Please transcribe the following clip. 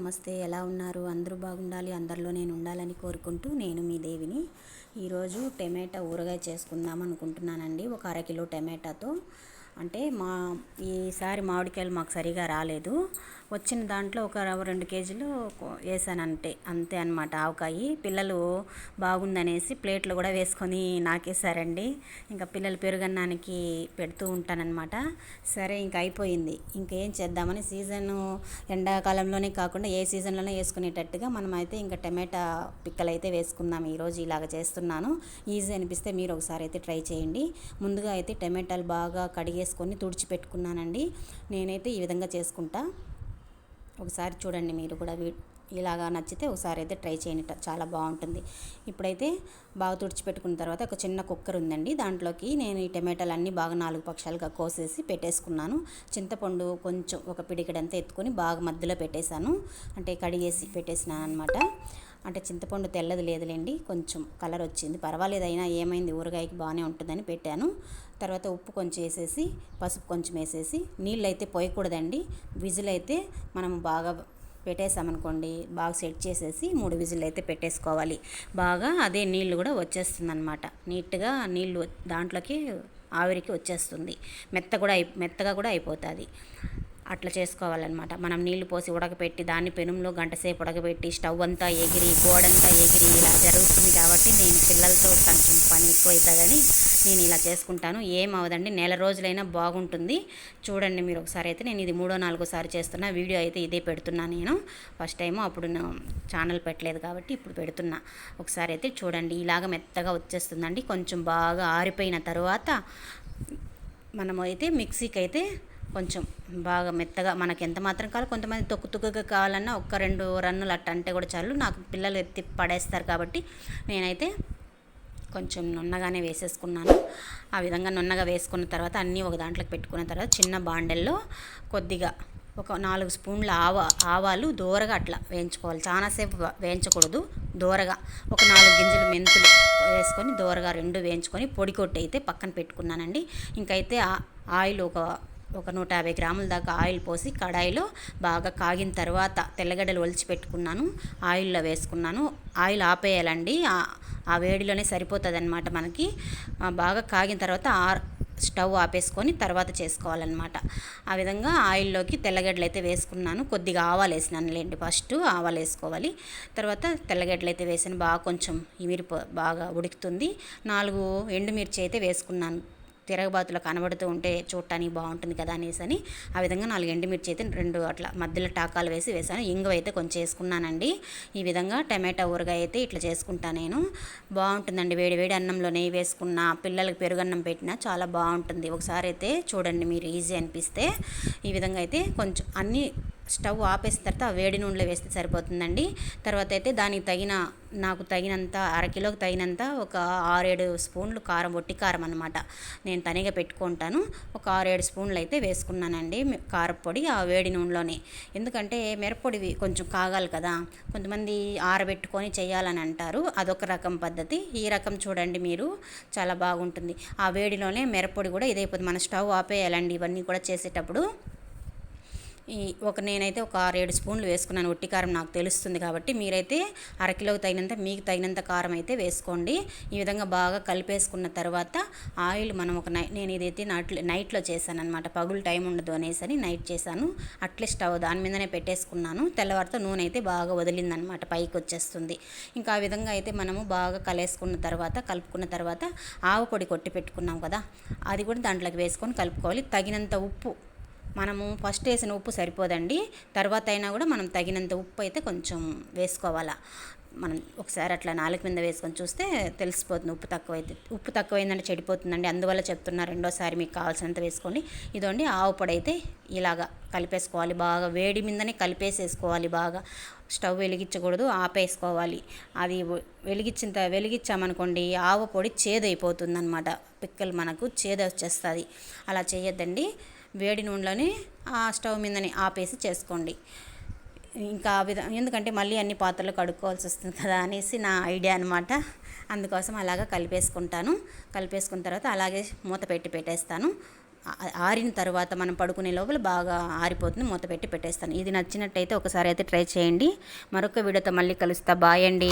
నమస్తే. ఎలా ఉన్నారు? అందరూ బాగుండాలి, అందరిలో నేను ఉండాలని కోరుకుంటూ నేను మీ దేవిని. ఈరోజు టమాటా ఊరగాయ చేసుకుందాం అనుకుంటున్నానండి. ఒక అరకిలో టమాటాతో. అంటే ఈసారి మామిడికాయలు మాకు సరిగా రాలేదు. వచ్చిన దాంట్లో ఒక 2 కేజీలు వేసాను అంతే అనమాట. ఆవకాయ పిల్లలు బాగుందనేసి ప్లేట్లు కూడా వేసుకొని నాకేసారండి. ఇంకా పిల్లలు పెరుగన్నానికి పెడుతూ ఉంటానన్నమాట. సరే ఇంకా అయిపోయింది, ఇంకేం చేద్దామని సీజను ఎండాకాలంలోనే కాకుండా ఏ సీజన్లోనే వేసుకునేటట్టుగా మనం అయితే ఇంకా టమాటా పిక్కలు అయితే వేసుకుందాం. ఈరోజు ఇలాగ చేస్తున్నాను. ఈజీ అనిపిస్తే మీరు ఒకసారి అయితే ట్రై చేయండి. ముందుగా అయితే టమాటాలు బాగా కడిగేసుకొని తుడిచిపెట్టుకున్నానండి. నేనైతే ఈ విధంగా చేసుకుంటా. ఒకసారి చూడండి, మీరు కూడా ఇలాగా నచ్చితే ఒకసారి అయితే ట్రై చేయండి, చాలా బాగుంటుంది. ఇప్పుడైతే బాగా తుడిచిపెట్టుకున్న తర్వాత ఒక చిన్న కుక్కర్ ఉందండి. దాంట్లోకి నేను ఈ టమాటాలు అన్నీ బాగా 4 పక్షాలుగా కోసేసి పెట్టేసుకున్నాను. చింతపండు కొంచెం ఒక పిడికెడంతా ఎత్తుకొని బాగా మధ్యలో పెట్టేశాను. అంటే కడిగేసి పెట్టేసినాను అనమాట. అంటే చింతపండు తెల్లది లేదులేండి, కొంచెం కలర్ వచ్చింది, పర్వాలేదు, అయినా ఏమైంది, ఊరగాయకి బాగానే ఉంటుందని పెట్టాను. తర్వాత ఉప్పు కొంచెం వేసేసి పసుపు కొంచెం వేసేసి నీళ్ళు అయితే పోయకూడదండి. విజిల్ అయితే మనం బాగా పెట్టేసామనుకోండి, బాగా సెట్ చేసేసి 3 విజిల్ అయితే పెట్టేసుకోవాలి. బాగా అదే నీళ్ళు కూడా వచ్చేస్తుంది అనమాట. నీట్గా నీళ్ళు దాంట్లోకి ఆవిరికి వచ్చేస్తుంది. మెత్తగా కూడా అయిపోతుంది. అట్లా చేసుకోవాలన్నమాట. మనం నీళ్లు పోసి ఉడకపెట్టి దాన్ని పెనంలో గంటసేపు ఉడకబెట్టి స్టవ్ అంతా ఎగిరి గోడంతా ఎగిరి ఇలా జరుగుతుంది. కాబట్టి నేను పిల్లలతో కొంచెం పని ఎక్కువ అవుతుందని నేను ఇలా చేసుకుంటాను. ఏం అవదండి, నెల రోజులైనా బాగుంటుంది. చూడండి మీరు ఒకసారి అయితే. నేను ఇది 3వ 4వ సారి చేస్తున్నా. వీడియో అయితే ఇదే పెడుతున్నా. నేను ఫస్ట్ టైం అప్పుడు ఛానల్ పెట్టలేదు కాబట్టి ఇప్పుడు పెడుతున్నా. ఒకసారి అయితే చూడండి, ఇలాగ మెత్తగా వచ్చేస్తుందండి. కొంచెం బాగా ఆరిపోయిన తర్వాత మనము అయితే మిక్సీకి అయితే కొంచెం బాగా మెత్తగా మనకి ఎంత మాత్రం కావాలి, కొంతమంది తొక్కుగా కావాలన్నా 1-2 రన్నులు అట్ట అంటే కూడా చాలు. నాకు పిల్లలు ఎత్తి పడేస్తారు కాబట్టి నేనైతే కొంచెం నున్నగానే వేసేసుకున్నాను. ఆ విధంగా నున్నగా వేసుకున్న తర్వాత అన్నీ ఒక దాంట్లోకి పెట్టుకున్న తర్వాత చిన్న బాండెల్లో కొద్దిగా ఒక 4 స్పూన్ల ఆవాలు దూరగా అట్లా వేయించుకోవాలి. చాలాసేపు వేయించకూడదు, దూరగా. ఒక 4 గింజలు మెంతులు వేసుకొని దూరగా 2 వేయించుకొని పొడి కొట్టి అయితే పక్కన పెట్టుకున్నానండి. ఇంకైతే ఆయిల్ ఒక 150 గ్రాముల దాకా ఆయిల్ పోసి కడాయిలో బాగా కాగిన తర్వాత తెల్లగడ్డలు ఒలిచి పెట్టుకున్నాను, ఆయిల్లో వేసుకున్నాను. ఆయిల్ ఆపేయాలండి, ఆ వేడిలోనే సరిపోతుంది అనమాట మనకి. బాగా కాగిన తర్వాత స్టవ్ ఆపేసుకొని తర్వాత చేసుకోవాలన్నమాట. ఆ విధంగా ఆయిల్లోకి తెల్లగడ్డలు అయితే వేసుకున్నాను. కొద్దిగా ఆవాలు వేసినానులేండి, ఫస్ట్ ఆవాలు వేసుకోవాలి. తర్వాత తెల్లగడ్డలు అయితే వేసాను. బాగా కొంచెం బాగా ఉడుకుతుంది. 4 ఎండుమిర్చి అయితే వేసుకున్నాను. తిరగబాతులో కనబడుతూ ఉంటే చూడటానికి బాగుంటుంది కదా అనేసి ఆ విధంగా 4 ఎండుమిర్చి అయితే 2 అట్లా మధ్యలో టాకాలు వేసాను. ఇంగువ అయితే కొంచెం వేసుకున్నానండి. ఈ విధంగా టమాటా ఊరగాయ అయితే ఇట్లా చేసుకుంటాను నేను. బాగుంటుందండి. వేడి అన్నంలో నెయ్యి వేసుకున్న, పిల్లలకి పెరుగన్నం పెట్టినా చాలా బాగుంటుంది. ఒకసారి అయితే చూడండి మీరు, ఈజీ అనిపిస్తే. ఈ విధంగా అయితే కొంచెం అన్నీ స్టవ్ ఆపేసిన తర్వాత ఆ వేడి నూనెలో వేస్తే సరిపోతుందండి. తర్వాత అయితే నాకు తగినంత అరకిలోకి తగినంత ఒక 6-7 స్పూన్లు కారం, ఒట్టి కారం అనమాట. నేను తనిగా పెట్టుకుంటాను. ఒక 6-7 స్పూన్లు అయితే వేసుకున్నానండి కారపొడి ఆ వేడి నూనెలోనే. ఎందుకంటే మిరప్పొడి కొంచెం కాగాలి కదా, కొంతమంది ఆరబెట్టుకొని చేయాలని అంటారు. అదొక రకం పద్ధతి. ఈ రకం చూడండి మీరు, చాలా బాగుంటుంది. ఆ వేడిలోనే మిరప్పొడి కూడా ఇదైపోతుంది. మన స్టవ్ ఆపేయాలండి ఇవన్నీ కూడా చేసేటప్పుడు. నేనైతే ఒక 6-7 స్పూన్లు వేసుకున్నాను. ఒట్టి కారం నాకు తెలుస్తుంది కాబట్టి మీరైతే అరకిలోకి తగినంత, మీకు తగినంత కారం అయితే వేసుకోండి. ఈ విధంగా బాగా కలిపేసుకున్న తర్వాత ఆయిల్ మనం నేను ఇదైతే నైట్లో చేశాను అనమాట. పగులు టైం ఉండదు అనేసి నైట్ చేశాను. అట్లే స్టవ్ దాని మీదనే పెట్టేసుకున్నాను. తెల్లవారితో నూనె అయితే బాగా వదిలిందనమాట, పైకి వచ్చేస్తుంది. ఇంకా ఆ విధంగా అయితే మనము బాగా కలుపుకున్న తర్వాత ఆవు పొడి కొట్టి పెట్టుకున్నాం కదా, అది కూడా దాంట్లోకి వేసుకొని కలుపుకోవాలి. తగినంత ఉప్పు, మనము ఫస్ట్ వేసిన ఉప్పు సరిపోదండి, తర్వాత అయినా కూడా మనం తగినంత ఉప్పు అయితే కొంచెం వేసుకోవాలా. మనం ఒకసారి అట్లా నాలుగు మీద వేసుకొని చూస్తే తెలిసిపోతుంది ఉప్పు తక్కువైందంటే చెడిపోతుందండి. అందువల్ల చెప్తున్నా, రెండోసారి మీకు కావాల్సినంత వేసుకోండి. ఇదండి ఆవు పొడి అయితే ఇలాగా కలిపేసుకోవాలి. బాగా వేడి మీదనే కలిపేసేసుకోవాలి. బాగా స్టవ్ వెలిగించకూడదు, ఆపేసుకోవాలి. అది వెలిగించామనుకోండి ఆవు పొడి చేదైపోతుంది అనమాట. పిక్కలు మనకు చేదు వచ్చేస్తుంది. అలా చేయొద్దండి. వేడి నూనెలోనే ఆ స్టవ్ మీదనే ఆపేసి చేసుకోండి. ఇంకా ఎందుకంటే మళ్ళీ అన్ని పాత్రలు కడుక్కోవాల్సి వస్తుంది కదా అనేసి నా ఐడియా అనమాట. అందుకోసం అలాగా కలిపేసుకుంటాను. కలిపేసుకున్న తర్వాత అలాగే మూత పెట్టేస్తాను. ఆరిన తర్వాత మనం పడుకునే లోపల బాగా ఆరిపోతుంది. మూత పెట్టి పెట్టేస్తాను. ఇది నచ్చినట్టయితే ఒకసారి అయితే ట్రై చేయండి. మరొక వీడియోతో మళ్ళీ కలుస్తా. బాయ్ అండి.